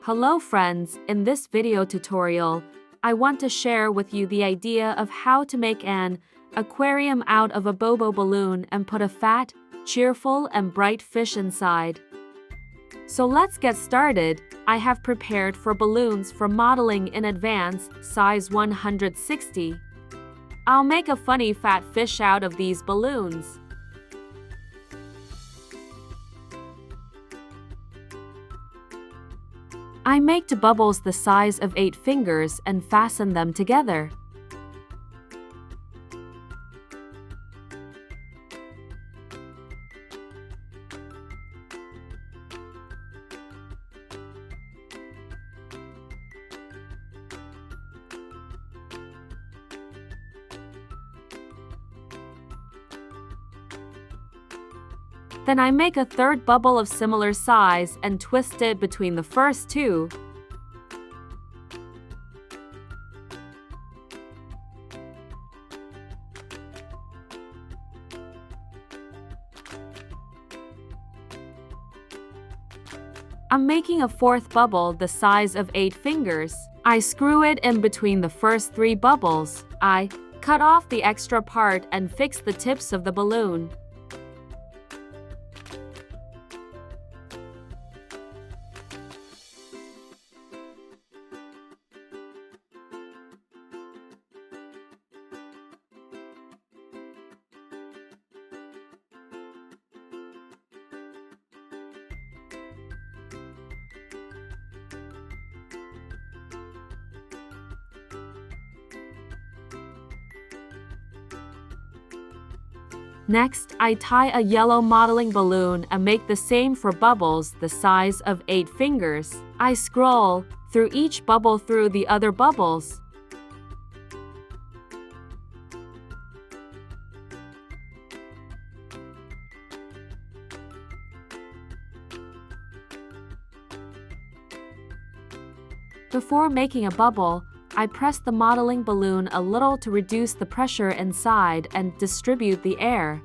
Hello friends, in this video tutorial, I want to share with you the idea of how to make an aquarium out of a bobo balloon and put a fat, cheerful and bright fish inside. So let's get started. I have prepared 4 balloons for modeling in advance, size 160. I'll make a funny fat fish out of these balloons. I make 2 bubbles the size of 8 fingers and fasten them together. Then I make a 3rd bubble of similar size and twist it between the first 2. I'm making a 4th bubble the size of 8 fingers. I screw it in between the first 3 bubbles. I cut off the extra part and fix the tips of the balloon. Next, I tie a yellow modeling balloon and make the same for bubbles the size of 8 fingers. I scroll through each bubble through the other bubbles. Before making a bubble, I press the modeling balloon a little to reduce the pressure inside and distribute the air.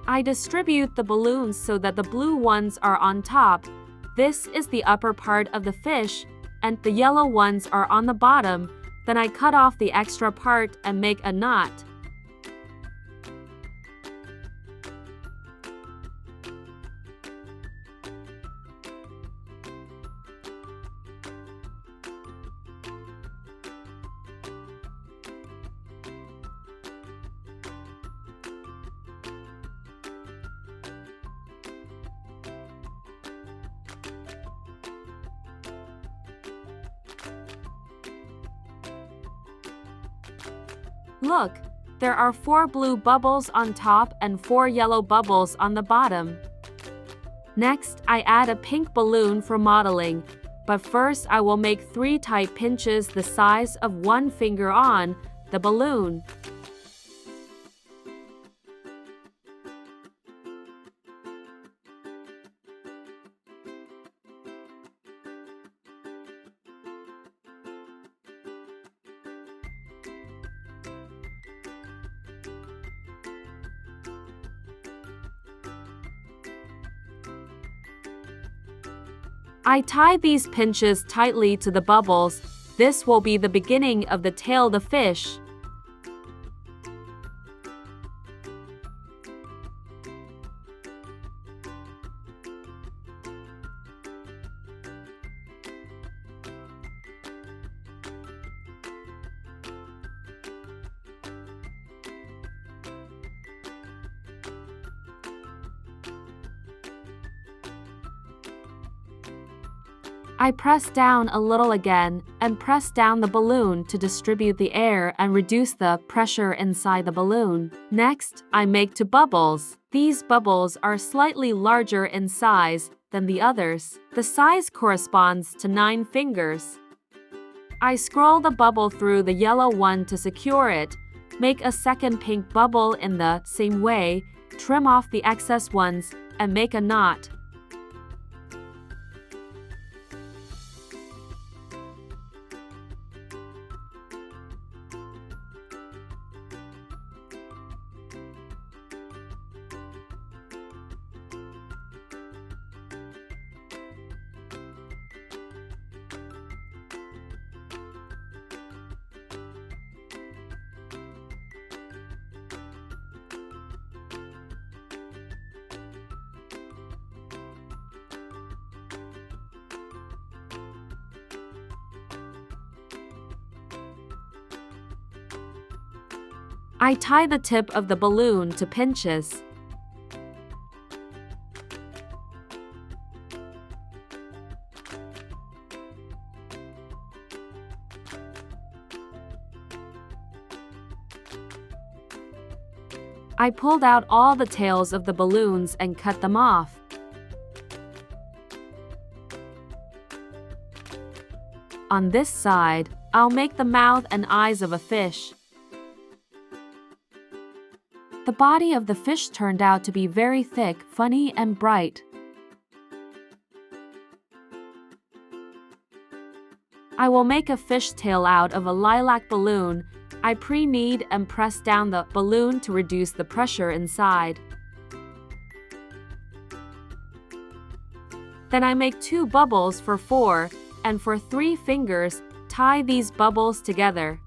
I distribute the balloons so that the blue ones are on top. This is the upper part of the fish, and the yellow ones are on the bottom. Then I cut off the extra part and make a knot. Look, there are 4 blue bubbles on top and 4 yellow bubbles on the bottom. Next, I add a pink balloon for modeling, but first I will make 3 tight pinches the size of 1 finger on the balloon. I tie these pinches tightly to the bubbles. This will be the beginning of the tail of the fish. I press down a little again and press down the balloon to distribute the air and reduce the pressure inside the balloon. Next, I make two bubbles. These bubbles are slightly larger in size than the others. The size corresponds to 9 fingers. I scroll the bubble through the yellow one to secure it, make a second pink bubble in the same way, trim off the excess ones, and make a knot. I tie the tip of the balloon to pinches. I pulled out all the tails of the balloons and cut them off. On this side, I'll make the mouth and eyes of a fish. The body of the fish turned out to be very thick, funny, and bright. I will make a fish tail out of a lilac balloon. I pre-knead and press down the balloon to reduce the pressure inside. Then I make 2 bubbles for 4, and for 3 fingers, tie these bubbles together.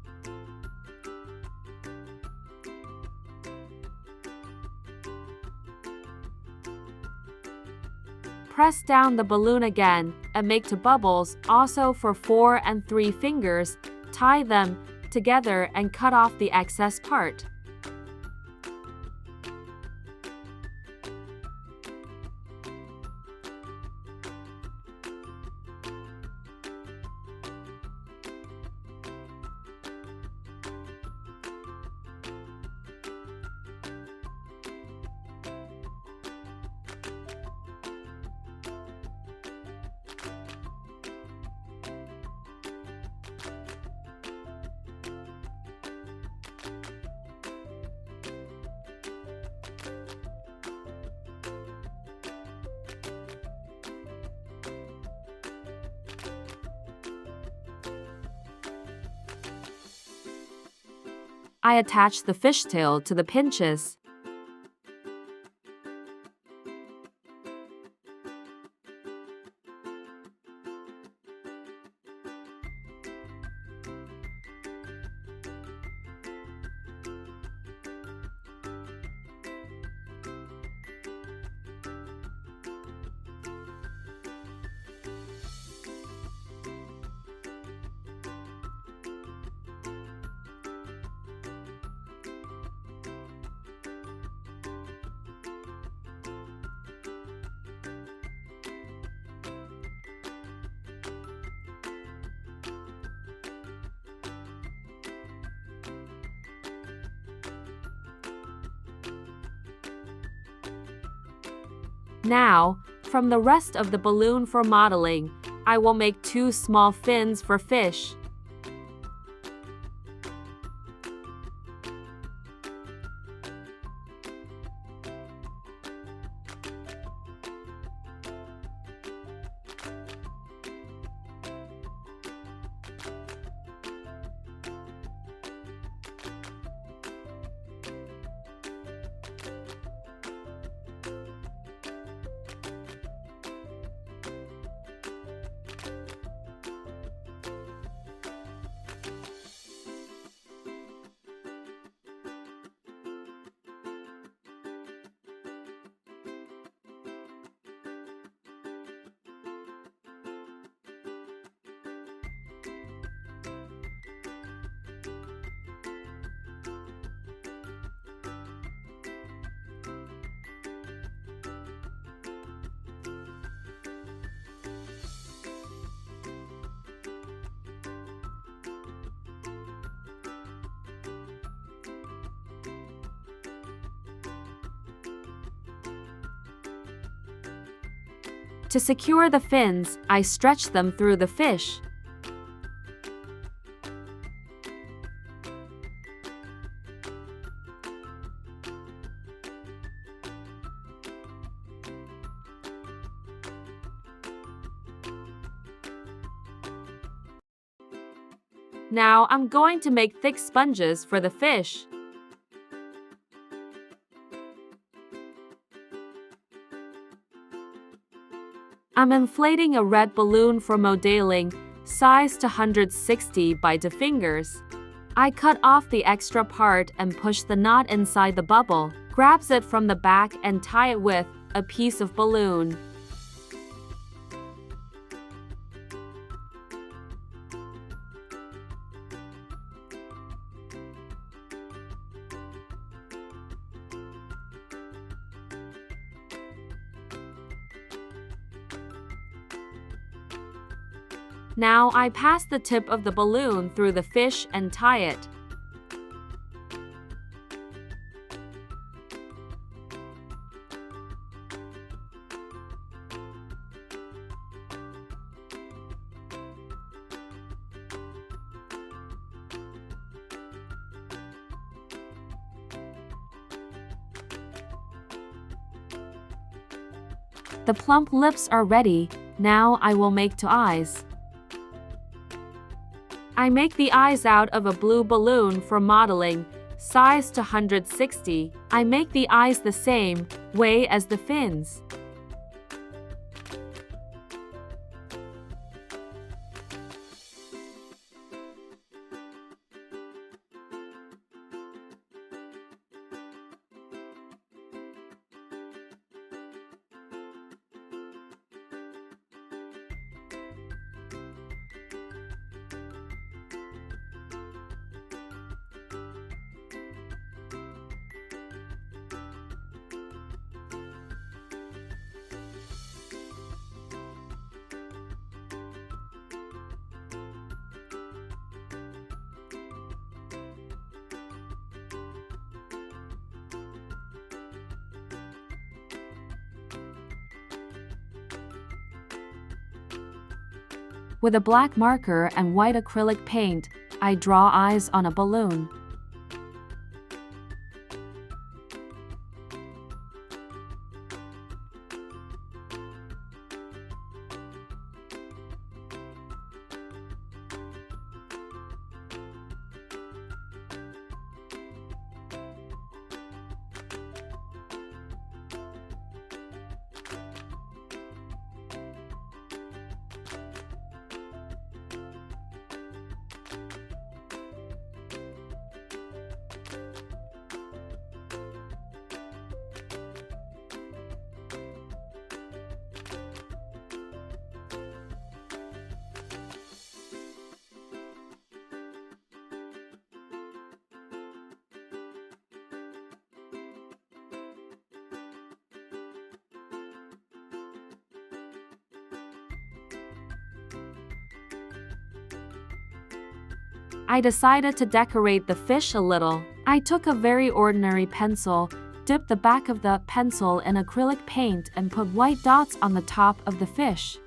Press down the balloon again and make 2 bubbles, also for 4 and 3 fingers, tie them together and cut off the excess part. I attach the fishtail to the pinches. Now, from the rest of the balloon for modeling, I will make 2 small fins for fish. To secure the fins, I stretch them through the fish. Now I'm going to make thick sponges for the fish. I'm inflating a red balloon for modeling, sized to 160 by the fingers. I cut off the extra part and push the knot inside the bubble, grabs it from the back and tie it with a piece of balloon. Now I pass the tip of the balloon through the fish and tie it. The plump lips are ready. Now I will make the eyes. I make the eyes out of a blue balloon for modeling, sized to 160. I make the eyes the same way as the fins. With a black marker and white acrylic paint, I draw eyes on a balloon. I decided to decorate the fish a little. I took a very ordinary pencil, dipped the back of the pencil in acrylic paint and put white dots on the top of the fish.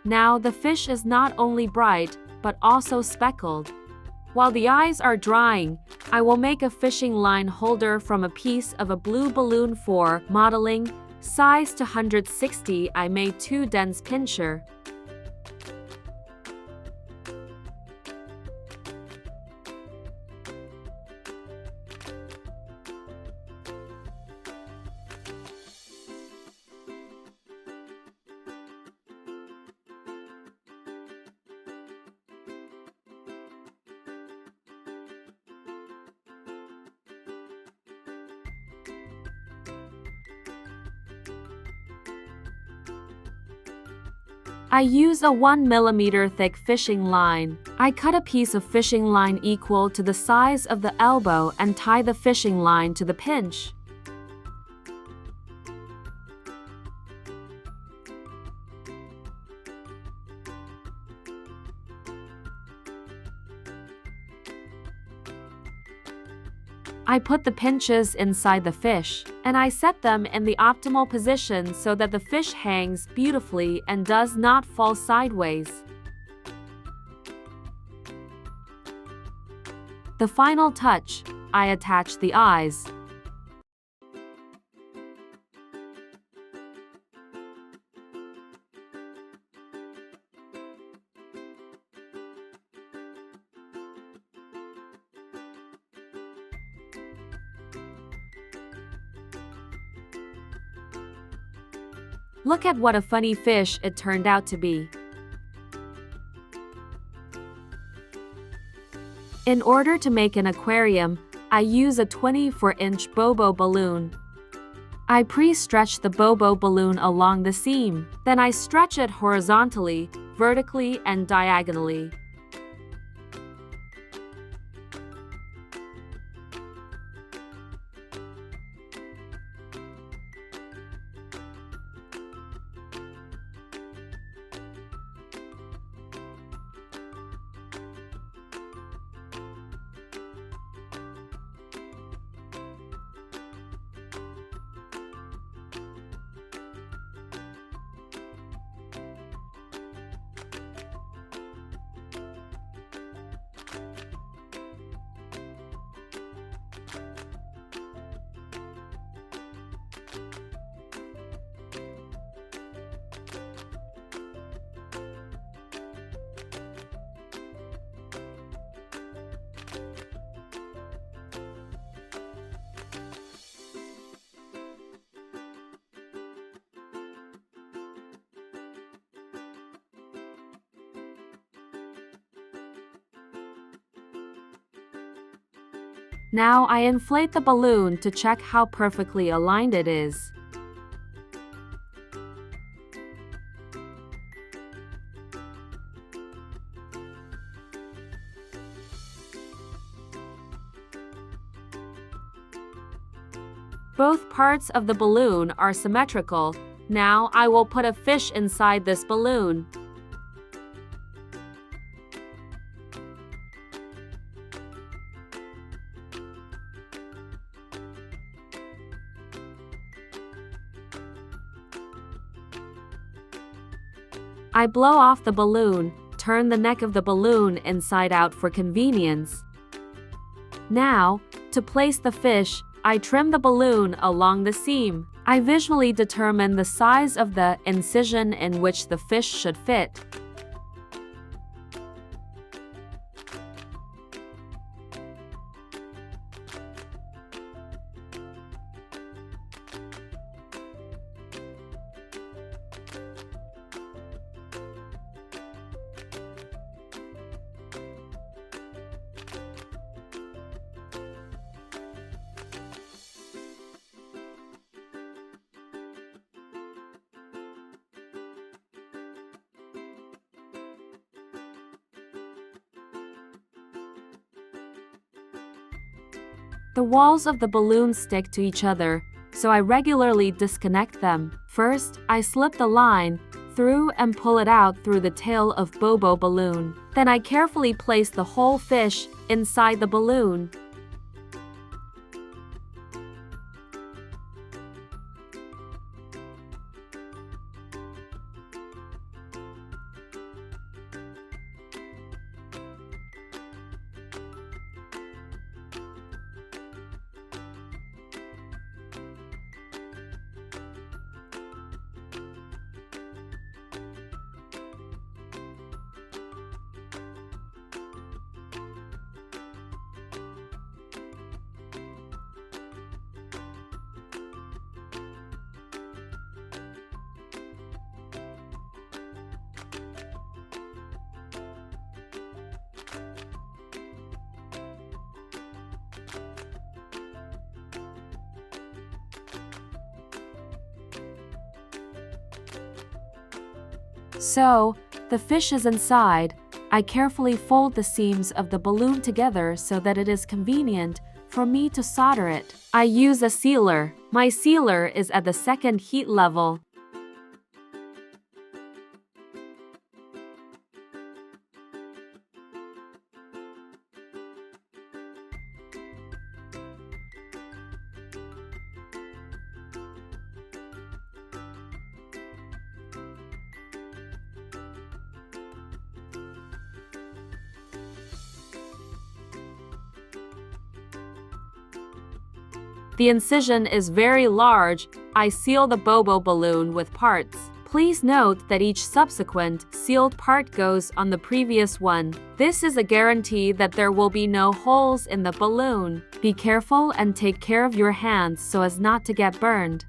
Now the fish is not only bright, but also speckled. While the eyes are drying, I will make a fishing line holder from a piece of a blue balloon for modeling, size to 160. I made 2 dense pincher. I use a 1 millimeter thick fishing line. I cut a piece of fishing line equal to the size of the elbow and tie the fishing line to the pinch. I put the pinches inside the fish, and I set them in the optimal position so that the fish hangs beautifully and does not fall sideways. The final touch, I attach the eyes. Look at what a funny fish it turned out to be. In order to make an aquarium, I use a 24-inch bobo balloon. I pre-stretch the bobo balloon along the seam. Then I stretch it horizontally, vertically, and diagonally. Now I inflate the balloon to check how perfectly aligned it is. Both parts of the balloon are symmetrical. Now I will put a fish inside this balloon. I blow off the balloon, turn the neck of the balloon inside out for convenience. Now, to place the fish, I trim the balloon along the seam. I visually determine the size of the incision in which the fish should fit. The walls of the balloon stick to each other, so I regularly disconnect them. First, I slip the line through and pull it out through the tail of bobo balloon. Then I carefully place the whole fish inside the balloon. So, the fish is inside. I carefully fold the seams of the balloon together so that it is convenient for me to solder it. I use a sealer. My sealer is at the second heat level. The incision is very large. I seal the bobo balloon with parts. Please note that each subsequent sealed part goes on the previous one. This is a guarantee that there will be no holes in the balloon. Be careful and take care of your hands so as not to get burned.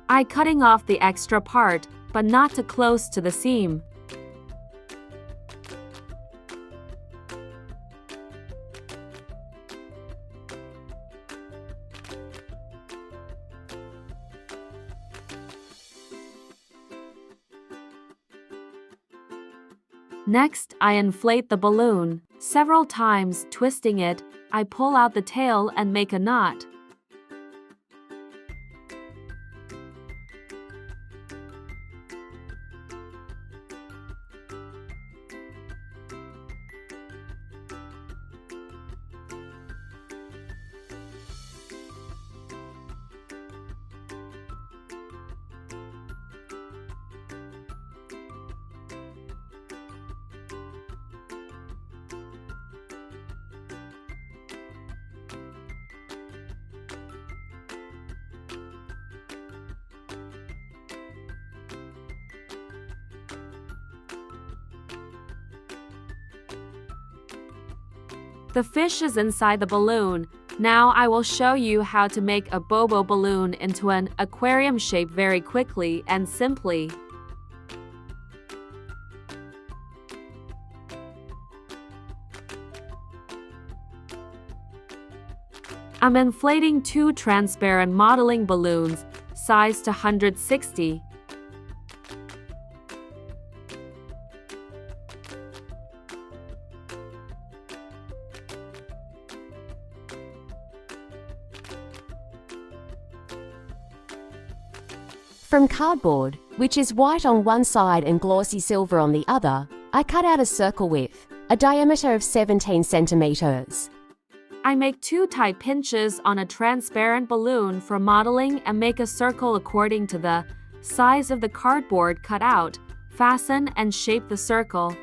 I cutting off the extra part, but not too close to the seam. Next, I inflate the balloon. Several times, twisting it, I pull out the tail and make a knot. The fish is inside the balloon. Now I will show you how to make a bobo balloon into an aquarium shape very quickly and simply. I'm inflating 2 transparent modeling balloons, sized to 160. From cardboard, which is white on one side and glossy silver on the other, I cut out a circle with a diameter of 17 centimeters. I make 2 tight pinches on a transparent balloon for modeling and make a circle according to the size of the cardboard cut out. Fasten and shape the circle.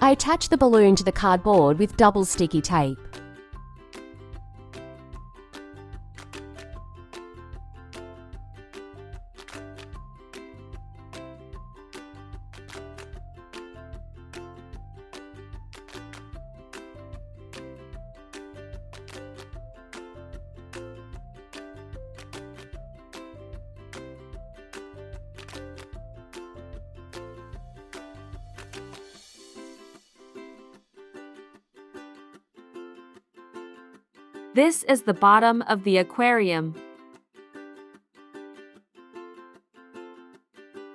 I attach the balloon to the cardboard with double sticky tape. This is the bottom of the aquarium.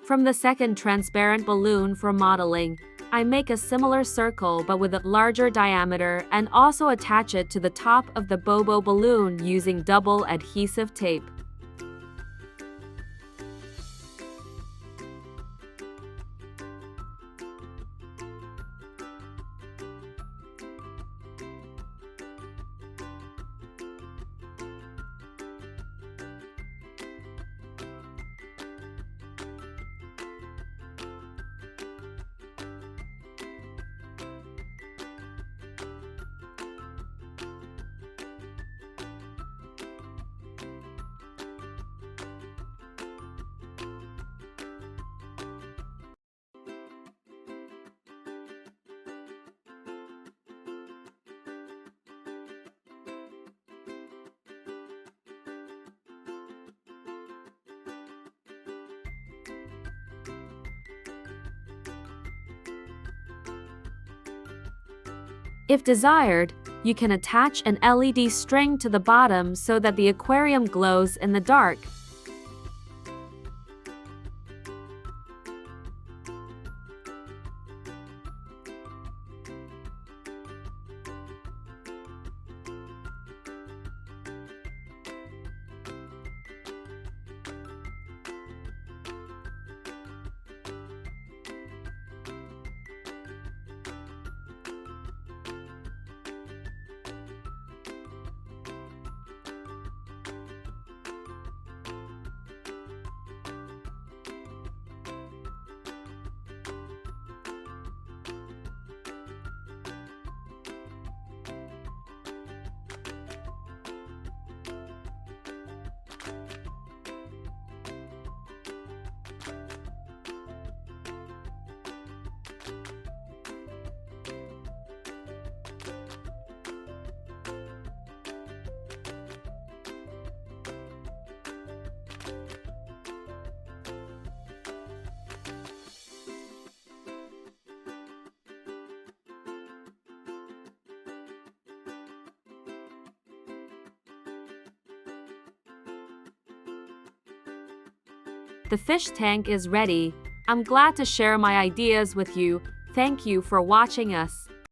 From the second transparent balloon for modeling, I make a similar circle but with a larger diameter and also attach it to the top of the bobo balloon using double adhesive tape. If desired, you can attach an LED string to the bottom so that the aquarium glows in the dark. The fish tank is ready. I'm glad to share my ideas with you. Thank you for watching us.